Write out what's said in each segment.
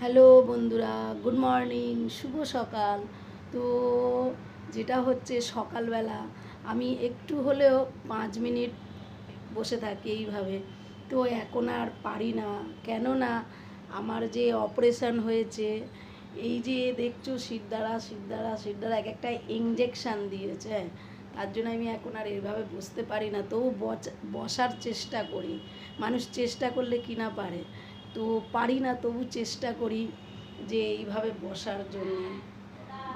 Hello বন্ধুরা, good morning, শুভ সকাল। তো যেটা হচ্ছে সকালবেলা আমি একটু হলেও 5 মিনিট বসে থাকি এইভাবে। তো এখন আর পারি না, কেননা আমার যে অপারেশান হয়েছে, এই যে দেখছো শিরদাঁড়া এক একটা ইঞ্জেকশান দিয়েছে, তার জন্য আমি এখন আর এইভাবে বসতে পারি না। তবু বসার চেষ্টা করি। মানুষ চেষ্টা করলে কি না পারে, তো পারি না, তবু চেষ্টা করি যে এইভাবে বসার জন্য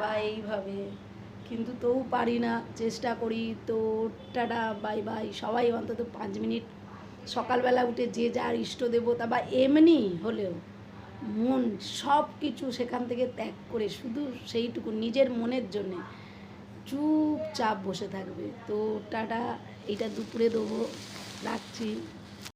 বা এইভাবে, কিন্তু তবু পারি না, চেষ্টা করি। তো টাটা, বাই বাই। সবাই অন্তত 5 মিনিট সকালবেলা উঠে যে যার ইষ্টদেবতা বা এমনি হলেও মন সব কিছু সেখান থেকে ত্যাগ করে শুধু সেইটুকু নিজের মনের জন্যে চুপচাপ বসে থাকবে। তো টাটা, এটা দুপুরে দেবো, রাখছি।